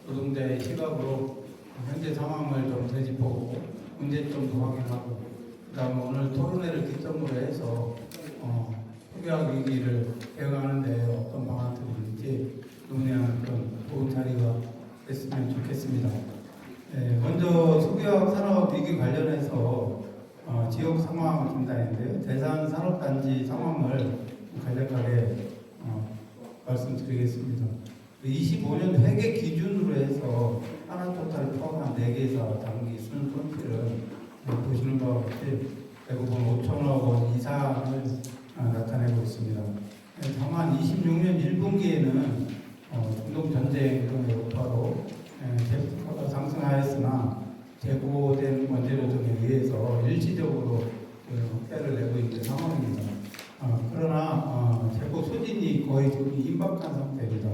노동자의 시각으로 현재 상황을 좀 되짚어보고 문제점도 확인하고 그다음에 오늘 토론회를 기점으로 해서 협약 위기를 대응하는 데 어떤 방안들이 있는지 논의하는 그런 좋은 자리가 됐으면 좋겠습니다. 먼저 소규모 산업 위기 관련해서 지역 상황 진단인데요. 대상 산업단지 상황을 간략하게 말씀드리겠습니다. 25년 회계 기준으로 해서 하나토탈 포함한 4개사 당기 순 손실은 보시는 바와 같이 대부분 5천억 원 이상을 나타내고 있습니다. 다만 26년 1분기에는 중동 전쟁 등의 여파로 제품가가 상승하였으나 재고된 원재료 등에 의해서 일시적으로 폐를 내고 있는 상황입니다. 그러나 재고 소진이 거의 지금 임박한 상태입니다.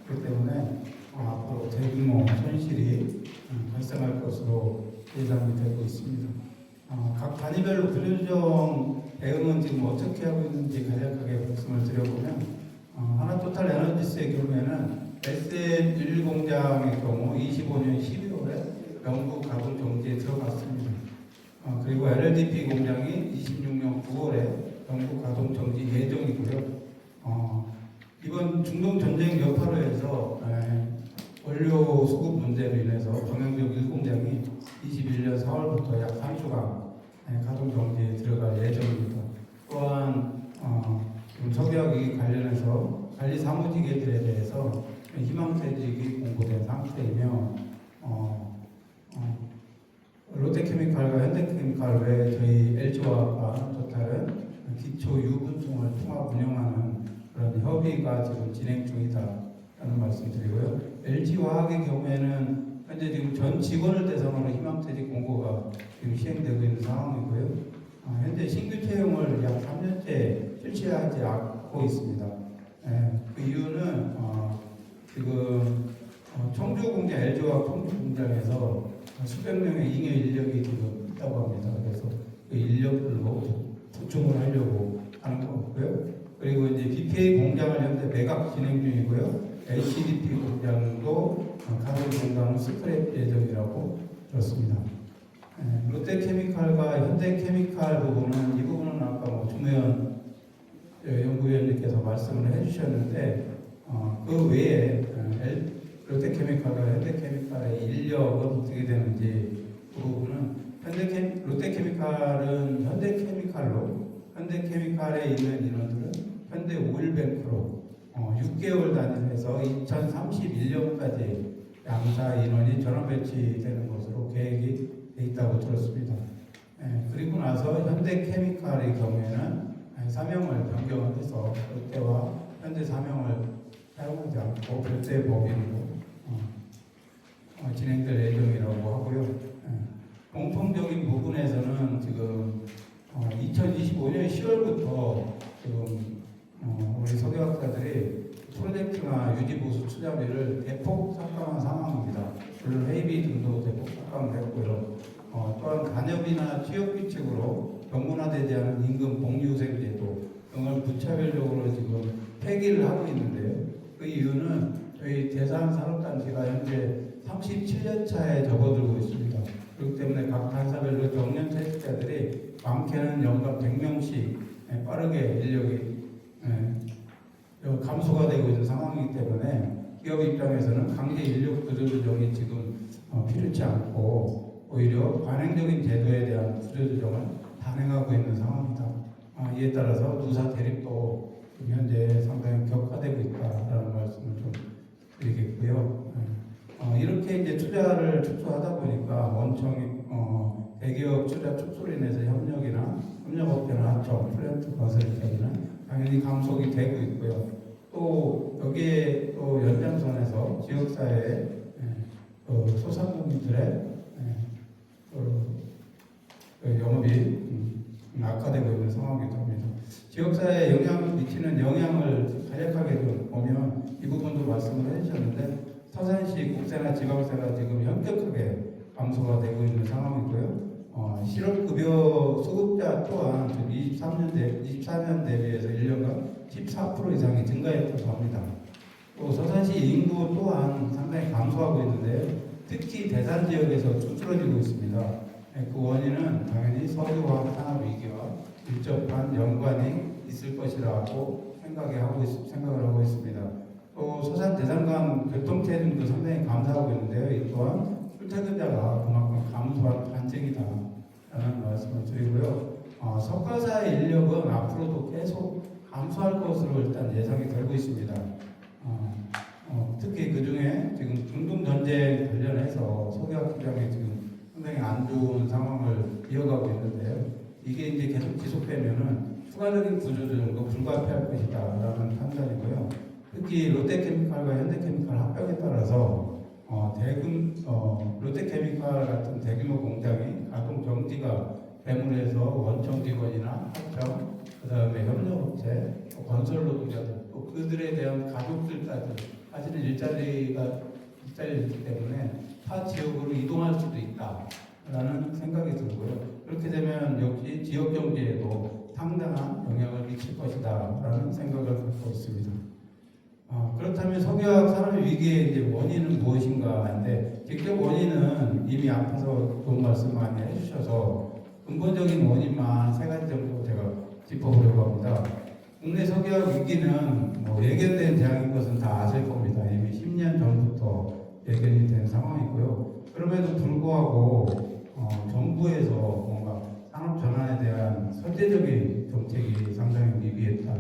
그렇기 때문에 앞으로 대규모 손실이 발생할 것으로 예상이 되고 있습니다. 각 단위별로 구조조정 대응은 지금 어떻게 하고 있는지 간략하게 말씀을 드려보면 하나토탈 에너지스의 경우에는 SM11 공장의 경우 25년 12월에 영구 가동 정지에 들어갔습니다. 그리고 LLDP 공장이 26년 9월에 영구 가동 정지 예정이고요. 이번 중동 전쟁 여파로 해서 원료 수급 문제로 인해서 정영적 1공장이 21년 4월부터 약 3주간 가동 정지에 들어갈 예정입니다. 또한 지금 석유화기 관련해서 관리 사무직계들에 대해서 희망퇴직이 공고된 상태이며 롯데케미칼과 현대케미칼 외에 저희 LG화학과 토탈은 기초 유분송을 통합 운영하는 그런 협의가 지금 진행 중이다라는 말씀드리고요. LG화학의 경우에는 현재 지금 전 직원을 대상으로 희망퇴직 공고가 지금 시행되고 있는 상황이고요. 현재 신규 채용을 약 3년째 실시하지 않고 있습니다. 그 이유는 지금 청주 공장, LG화학 청주 공장에서 수백 명의 잉여 인력이 지금 있다고 합니다. 그래서 그 인력들로 보충을 하려고 하는 거고요. 그리고 이제 BPA 공장을 현재 매각 진행 중이고요. HDP 공장도 가동 공장은 스크랩 예정이라고 들었습니다. 롯데케미칼과 현대케미칼 부분은 이 부분은 아까 주무현 연구위원님께서 말씀을 해주셨는데 그 외에 롯데케미칼과 현대케미칼의 인력은 어떻게 되는지 그 부분은 롯데케미칼은 현대케미칼에 있는 인원들은 현대오일뱅크로 6개월 단위에서 2031년까지 양사 인원이 전원 배치되는 것으로 계획이 돼 있다고 들었습니다. 그리고 나서 현대케미칼의 경우에는 사명을 변경해서 롯데와 현대 사명을 사용하지 않고 별도의 법인으로 진행될 예정이라고 하고요. 공통적인 부분에서는 지금 2025년 10월부터 지금 우리 석유학자들이 프로젝트나 유지보수 투자비를 대폭 삭감한 상황입니다. 물론 회의비 등도 대폭 삭감됐고요. 또한 간협이나 취업규칙으로 병문화되지 않은 임금 복리후생제도 등을 부차별적으로 지금 폐기를 하고 있는데요. 그 이유는 저희 대상 산업단지가 현재 37년 차에 접어들고 있습니다. 그렇기 때문에 각 단사별로 정년 퇴직자들이 많게는 연간 100명씩 빠르게 인력이 감소가 되고 있는 상황이기 때문에 기업 입장에서는 강제 인력 구조조정이 지금 필요치 않고 오히려 관행적인 제도에 대한 구조조정을 단행하고 있는 상황입니다. 이에 따라서 누사 대립도 현재 상당히 격화되고 있다라는 말씀을 좀 드리겠고요. 이렇게 이제 투자를 축소하다 보니까 원청 대기업 투자 축소로 인해서 협력업계나 하청, 플랜트 건설업계는 당연히 감속이 되고 있고요. 또 여기에 또 연장선에서 지역사회의 소상공인들의 영업이 악화되고 있는 상황이기도 합니다. 지역사회에 영향을 미치는 영향을 간략하게 좀 보면 이 부분도 말씀을 해주셨는데 서산시 국세나 지방세가 지금 현격하게 감소가 되고 있는 상황이고요. 실업급여 수급자 또한 24년 대비해서 1년간 14% 이상이 증가했다고 합니다. 또 서산시 인구 또한 상당히 감소하고 있는데요. 특히 대산 지역에서 쭈그러지고 있습니다. 그 원인은 당연히 석유화학 산업 위기와 밀접한 연관이 있을 것이라고 생각을 하고 있습니다. 또 소산 대산강 교통체증도 상당히 감소하고 있는데요. 이 또한 출퇴근자가 그만큼 감소한 반증이다라는 말씀을 드리고요. 석가사 인력은 앞으로도 계속 감소할 것으로 일단 예상이 되고 있습니다. 특히 그 중에 지금 중동 전쟁 관련해서 석유화학 시장에 지금 상당히 안 좋은 상황을 이어가고 있는데요. 이게 이제 계속 지속되면은 추가적인 구조조정도 불가피할 것이다라는 판단이고요. 특히 롯데케미칼과 현대케미칼 합병에 따라서 롯데케미칼 같은 대규모 공장이 가동 정지가 됨으로해서 원청 직원이나 합병, 그다음에 협력업체, 건설 노동자들, 또 그들에 대한 가족들까지 사실은 일자리가 있기 때문에 타 지역으로 이동할 수도 있다라는 생각이 들고요. 그렇게 되면 역시 지역 경제에도 상당한 영향을 미칠 것이다라는 생각을 갖고 있습니다. 그렇다면 석유화학 산업 위기의 이제 원인은 무엇인가인데, 직접 원인은 이미 앞에서 좋은 말씀 많이 해주셔서 근본적인 원인만 세 가지 정도 제가 짚어보려고 합니다. 국내 석유화학 위기는 예견된 재앙인 것은 다 아실 겁니다. 이미 10년 전부터 예견이 된 상황이고요. 그럼에도 불구하고 정부에서 뭔가 산업 전환에 대한 선제적인 정책이 상당히 미비했다.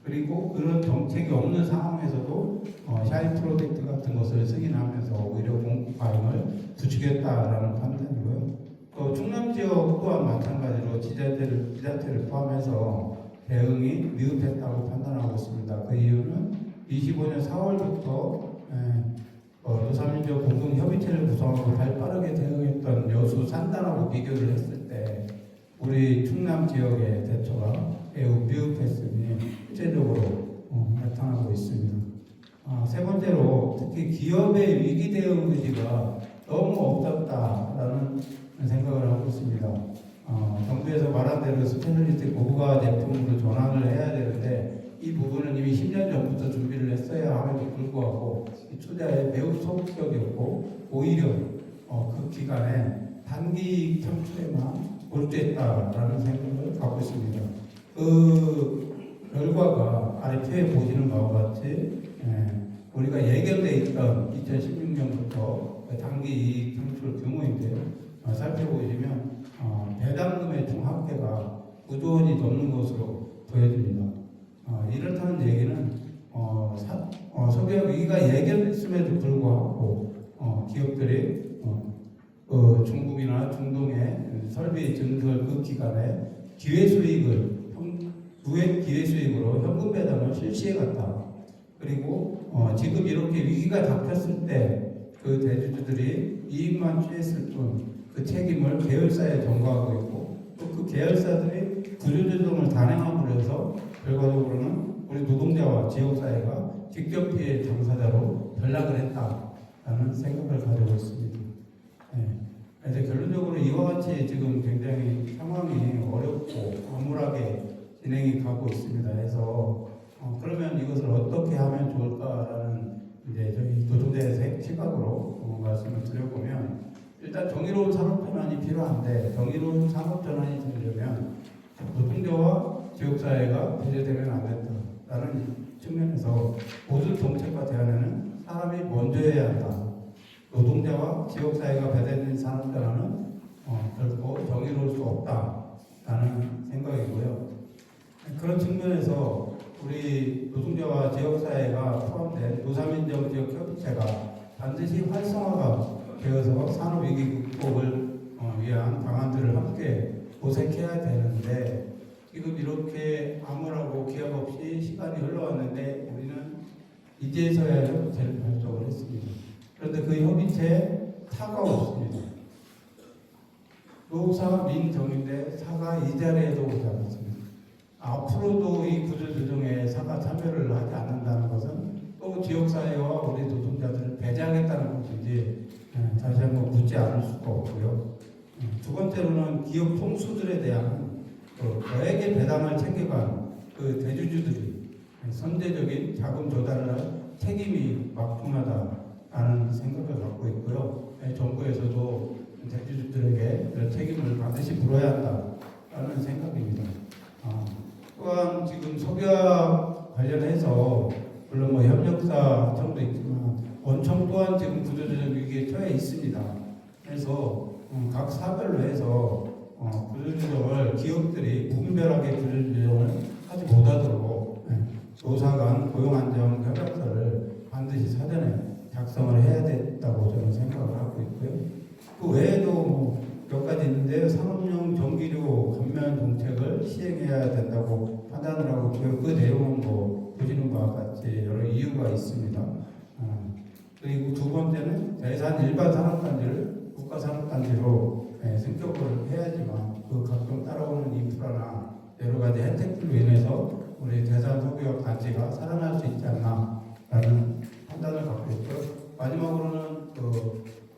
그리고 그런 정책이 없는 상황에서도 샤인 프로젝트 같은 것을 승인하면서 오히려 공급 과잉을 부추겼다라는 판단이고요. 또 충남 지역 또한 마찬가지로 지자체를 포함해서 대응이 미흡했다고 판단하고 있습니다. 그 이유는 25년 4월부터 노사민족 공동협의체를 구성하고 발빠르게 대응했던 여수 산단하고 비교를 했을 때 우리 충남 지역의 대처가 매우 미흡했음이 실제적으로 나타나고 있습니다. 세 번째로 특히 기업의 위기 대응 의지가 너무 없었다라는 생각을 하고 있습니다. 정부에서 말한 대로 스페셜리티 고부가 제품으로 전환을 해야 되는데 이 부분은 이미 10년 전부터 준비를 했어야 함에도 불구하고 이 투자에 매우 소극적이었고 오히려 그 기간에 단기 창출에만 몰두했다라는 생각을 갖고 있습니다. 그 결과가 아래 표에 보시는 바와 같이 우리가 예견돼 있던 2016년부터 단기 이익 창출 규모인데요. 살펴보시면 배당금의 총 합계가 9조 원이 넘는 것으로 보여집니다. 이렇다는 얘기는 석유화학 위기가 예견됐음에도 불구하고 기업들이 중국이나 중동의 설비 증설 그 기간에 누액 기회 수익으로 현금 배당을 실시해갔다. 그리고 지금 이렇게 위기가 닥쳤을 때 그 대주주들이 이익만 취했을 뿐 그 책임을 계열사에 전가하고 있고 또 그 계열사들이 구조조정을 단행함으로 해서 결과적으로는 우리 노동자와 지역사회가 직접 피해 당사자로 전락을 했다라는 생각을 가지고 있습니다. 그래서 결론적으로 이와 같이 지금 굉장히 상황이 어렵고 암울하게 진행이 가고 있습니다. 해서 그러면 이것을 어떻게 하면 좋을까라는 이제 저희 노동자의 시각으로 말씀을 드려보면 일단 정의로운 산업 전환이 필요한데 정의로운 산업 전환이 되려면 노동자와 지역사회가 배제되면 안 된다라는 측면에서 모든 정책과 대안에는 사람이 먼저 해야 한다. 노동자와 지역사회가 배제된 산업 전환은 결코 정의로울 수 없다라는 생각이고요. 그런 측면에서 우리 노동자와 지역사회가 포함된 노사민정 지역협의체가 반드시 활성화가 되어서 산업위기 극복을 위한 방안들을 함께 모색해야 되는데 지금 이렇게 암울하고 기약 없이 시간이 흘러왔는데 우리는 이제서야 협의체를 발족을 했습니다. 그런데 그 협의체에 사가 없습니다. 노사 민정인데 사가 이 자리에도 오지 않았습니다. 앞으로도 이 구조조정에 사가 참여를 하지 않는다는 것은 또 지역사회와 우리 노동자들을 배제하겠다는 것인지 다시 한번 묻지 않을 수가 없고요. 두 번째로는 기업 총수들에 대한 거액의 배당을 챙겨간 그 대주주들이 선제적인 자금 조달을 할 책임이 막중하다라는 생각입니다. 생각을 갖고 있고요. 정부에서도 대주주들에게 그런 책임을 반드시 물어야 한다라는 생각입니다. 또한 지금 석유와 관련해서 물론 뭐 협력사 정도 있지만 원청 또한 지금 구조조정 위기에 처해 있습니다. 그래서 각 사별로 해서 구조조정을 기업들이 무분별하게 구조조정을 하지 못하도록 노사 간 고용안정 협약서를 반드시 사전에 작성을 해야 된다고 저는 생각을 하고 있고요. 그 외에도 몇 가지 있는데요. 산업용 전기료 감면 정책을 시행해야 된다고 판단을 하고 있고요. 그 내용은 보시는 바와 같이 여러 이유가 있습니다. 그리고 두 번째는 대산 일반 산업단지를 국가산업단지로 승격을 해야지만 그 각종 따라오는 인프라나 여러 가지 혜택들로 인해서 우리 대산 소비업 단지가 살아날 수 있지 않나라는 판단을 갖고 있고요. 마지막으로는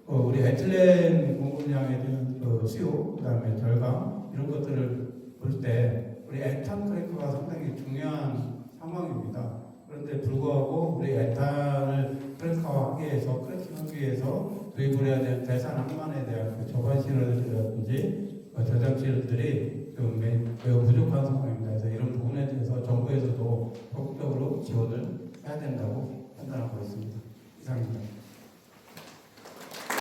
우리 에틸렌 공급량에 대한 수요, 그다음에 절감 이런 것들을 볼 때 우리 에탄 크래커가 상당히 중요한 상황입니다. 그런데 불구하고 우리 에탄을 크래커화하기 위해서 크래킹하기 위해서 도입을 해야 될 대산 항만에 대한 저반 실어라든지 저장 실들이 좀 매우 부족한 상황입니다. 그래서